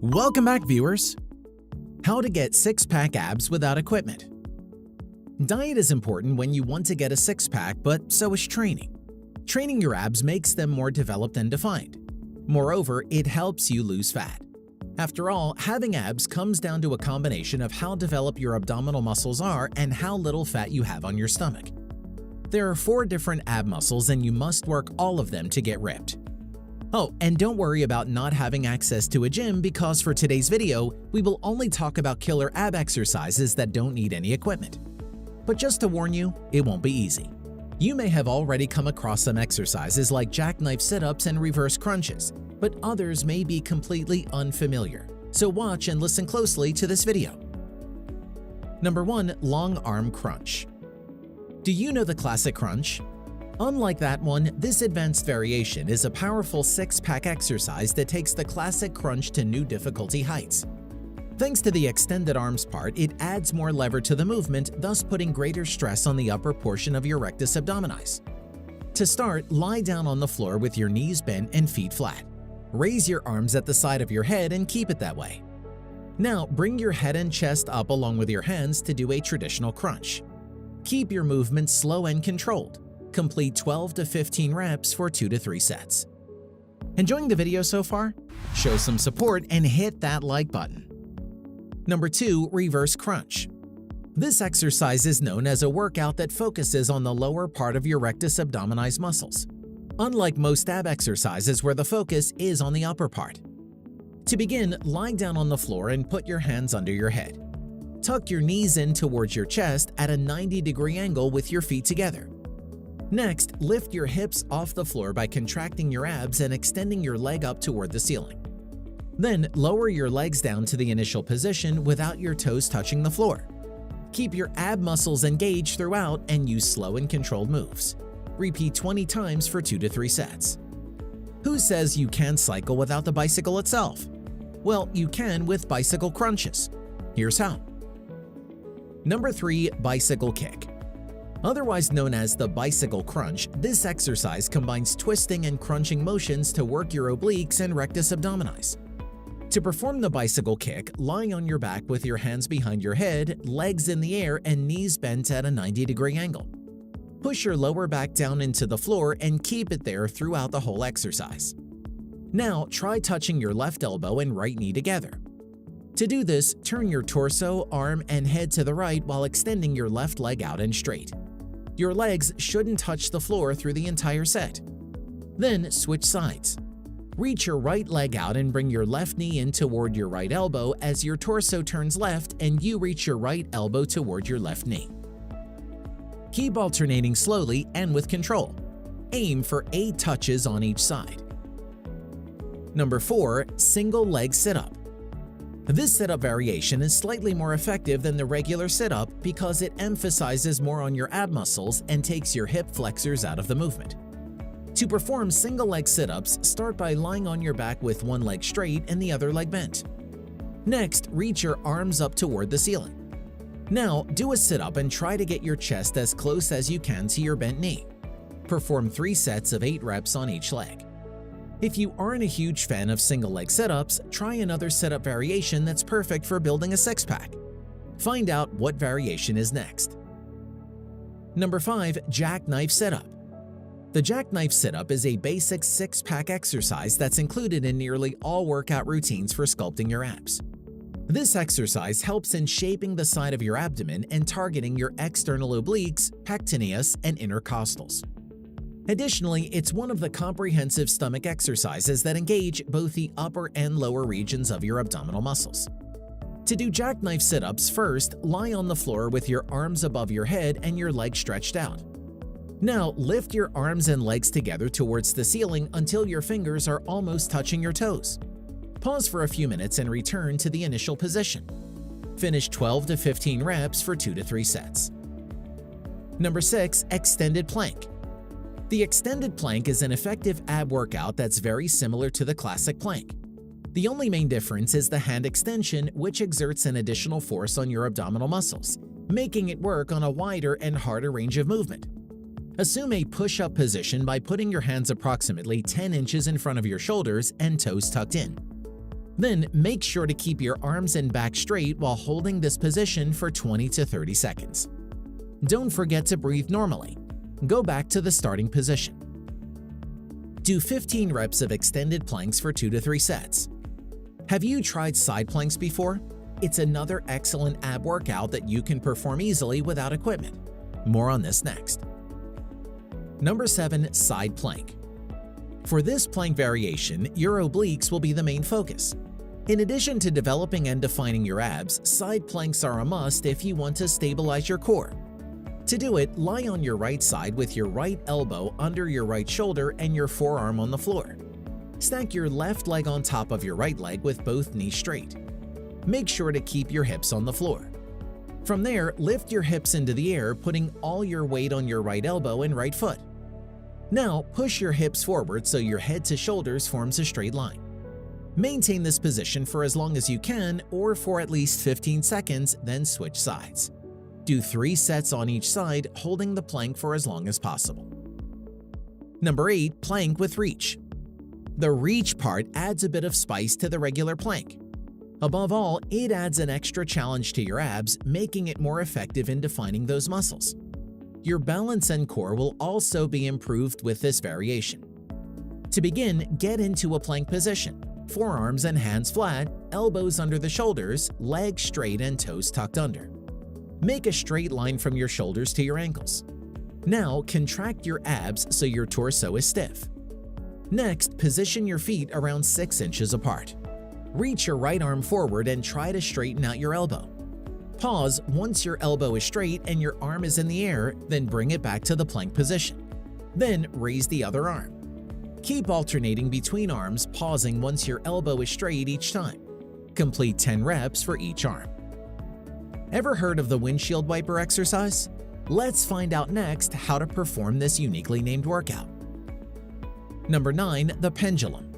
Welcome back, viewers! How to get six-pack abs without equipment. Diet is important when you want to get a six-pack, but so is training. Training your abs makes them more developed and defined. Moreover, it helps you lose fat. After all, having abs comes down to a combination of how developed your abdominal muscles are and how little fat you have on your stomach. There are 4 different ab muscles and you must work all of them to get ripped. Oh, and don't worry about not having access to a gym because for today's video, we will only talk about killer ab exercises that don't need any equipment. But just to warn you, it won't be easy. You may have already come across some exercises like jackknife sit-ups and reverse crunches, but others may be completely unfamiliar. So watch and listen closely to this video. Number 1. Long arm crunch. Do you know the classic crunch? Unlike that one, this advanced variation is a powerful six-pack exercise that takes the classic crunch to new difficulty heights. Thanks to the extended arms part, it adds more lever to the movement, thus putting greater stress on the upper portion of your rectus abdominis. To start, lie down on the floor with your knees bent and feet flat. Raise your arms at the side of your head and keep it that way. Now, bring your head and chest up along with your hands to do a traditional crunch. Keep your movement slow and controlled. Complete 12 to 15 reps for 2 to 3 sets. Enjoying the video so far? Show some support and hit that like button. Number 2. Reverse crunch. This exercise is known as a workout that focuses on the lower part of your rectus abdominis muscles, unlike most ab exercises where the focus is on the upper part. To begin, lie down on the floor and put your hands under your head. Tuck your knees in towards your chest at a 90-degree angle with your feet together. Next, lift your hips off the floor by contracting your abs and extending your leg up toward the ceiling. Then, lower your legs down to the initial position without your toes touching the floor. Keep your ab muscles engaged throughout and use slow and controlled moves. Repeat 20 times for 2 to 3 sets. Who says you can't cycle without the bicycle itself? Well, you can with bicycle crunches. Here's how. Number 3. Bicycle kick. Otherwise known as the bicycle crunch, this exercise combines twisting and crunching motions to work your obliques and rectus abdominis. To perform the bicycle kick, lie on your back with your hands behind your head, legs in the air, and knees bent at a 90-degree angle. Push your lower back down into the floor and keep it there throughout the whole exercise. Now, try touching your left elbow and right knee together. To do this, turn your torso, arm, and head to the right while extending your left leg out and straight. Your legs shouldn't touch the floor through the entire set. Then switch sides. Reach your right leg out and bring your left knee in toward your right elbow as your torso turns left and you reach your right elbow toward your left knee. Keep alternating slowly and with control. Aim for 8 touches on each side. Number 4. Single leg sit-up. This sit-up variation is slightly more effective than the regular sit-up because it emphasizes more on your ab muscles and takes your hip flexors out of the movement. To perform single leg sit-ups, start by lying on your back with one leg straight and the other leg bent. Next, reach your arms up toward the ceiling. Now, do a sit-up and try to get your chest as close as you can to your bent knee. Perform 3 sets of 8 reps on each leg. If you aren't a huge fan of single leg sit-ups, try another sit-up variation that's perfect for building a six-pack. Find out what variation is next. Number 5. Jackknife sit-up. The jackknife sit-up is a basic six-pack exercise that's included in nearly all workout routines for sculpting your abs. This exercise helps in shaping the side of your abdomen and targeting your external obliques, pectineus, and intercostals. Additionally, it's one of the comprehensive stomach exercises that engage both the upper and lower regions of your abdominal muscles. To do jackknife sit-ups, first, lie on the floor with your arms above your head and your legs stretched out. Now, lift your arms and legs together towards the ceiling until your fingers are almost touching your toes. Pause for a few minutes and return to the initial position. Finish 12 to 15 reps for 2 to 3 sets. Number 6. Extended plank. The extended plank is an effective ab workout that's very similar to the classic plank. The only main difference is the hand extension, which exerts an additional force on your abdominal muscles, making it work on a wider and harder range of movement. Assume a push-up position by putting your hands approximately 10 inches in front of your shoulders and toes tucked in. Then make sure to keep your arms and back straight while holding this position for 20 to 30 seconds. Don't forget to breathe normally. Go back to the starting position. Do 15 reps of extended planks for 2 to 3 sets. Have you tried side planks before? It's another excellent ab workout that you can perform easily without equipment. More on this next. Number 7. Side plank. For this plank variation, your obliques will be the main focus. In addition to developing and defining your abs, side planks are a must if you want to stabilize your core. To do it, lie on your right side with your right elbow under your right shoulder and your forearm on the floor. Stack your left leg on top of your right leg with both knees straight. Make sure to keep your hips on the floor. From there, lift your hips into the air, putting all your weight on your right elbow and right foot. Now, push your hips forward so your head to shoulders forms a straight line. Maintain this position for as long as you can or for at least 15 seconds, then switch sides. Do 3 sets on each side, holding the plank for as long as possible. Number 8. Plank with reach. The reach part adds a bit of spice to the regular plank. Above all, it adds an extra challenge to your abs, making it more effective in defining those muscles. Your balance and core will also be improved with this variation. To begin, get into a plank position. Forearms and hands flat, elbows under the shoulders, legs straight and toes tucked under. Make a straight line from your shoulders to your ankles. Now, contract your abs so your torso is stiff. Next, position your feet around 6 inches apart. Reach your right arm forward and try to straighten out your elbow. Pause once your elbow is straight and your arm is in the air, then bring it back to the plank position. Then raise the other arm. Keep alternating between arms, pausing once your elbow is straight each time. Complete 10 reps for each arm. Ever heard of the windshield wiper exercise? Let's find out next how to perform this uniquely named workout. Number 9. The pendulum.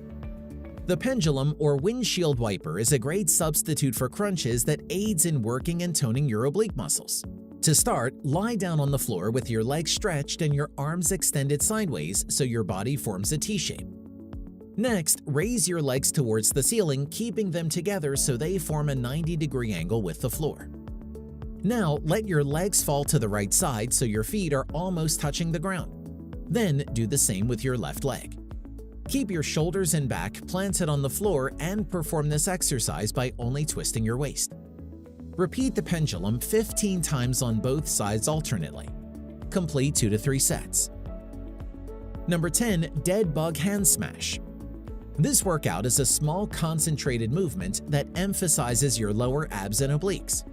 The pendulum or windshield wiper is a great substitute for crunches that aids in working and toning your oblique muscles. To start, lie down on the floor with your legs stretched and your arms extended sideways so your body forms a T-shape. Next, raise your legs towards the ceiling, keeping them together so they form a 90-degree angle with the floor. Now, let your legs fall to the right side so your feet are almost touching the ground. Then, do the same with your left leg. Keep your shoulders and back planted on the floor and perform this exercise by only twisting your waist. Repeat the pendulum 15 times on both sides alternately. Complete 2 to 3 sets. Number 10. Dead bug hand smash. This workout is a small concentrated movement that emphasizes your lower abs and obliques.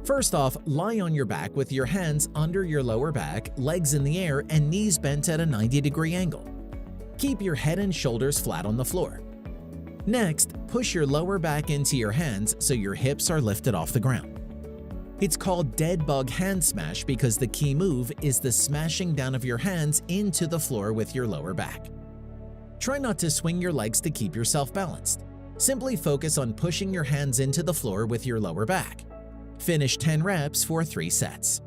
First off, lie on your back with your hands under your lower back, legs in the air, and knees bent at a 90-degree angle. Keep your head and shoulders flat on the floor. Next, push your lower back into your hands so your hips are lifted off the ground. It's called dead bug hand smash because the key move is the smashing down of your hands into the floor with your lower back. Try not to swing your legs to keep yourself balanced. Simply focus on pushing your hands into the floor with your lower back. Finish 10 reps for 3 sets.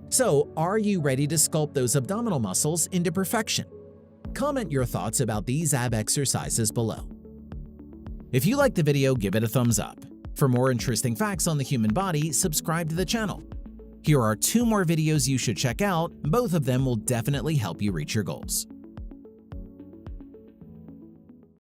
So, are you ready to sculpt those abdominal muscles into perfection? Comment your thoughts about these ab exercises below. If you liked the video, give it a thumbs up. For more interesting facts on the human body, subscribe to the channel. Here are 2 more videos you should check out. Both of them will definitely help you reach your goals.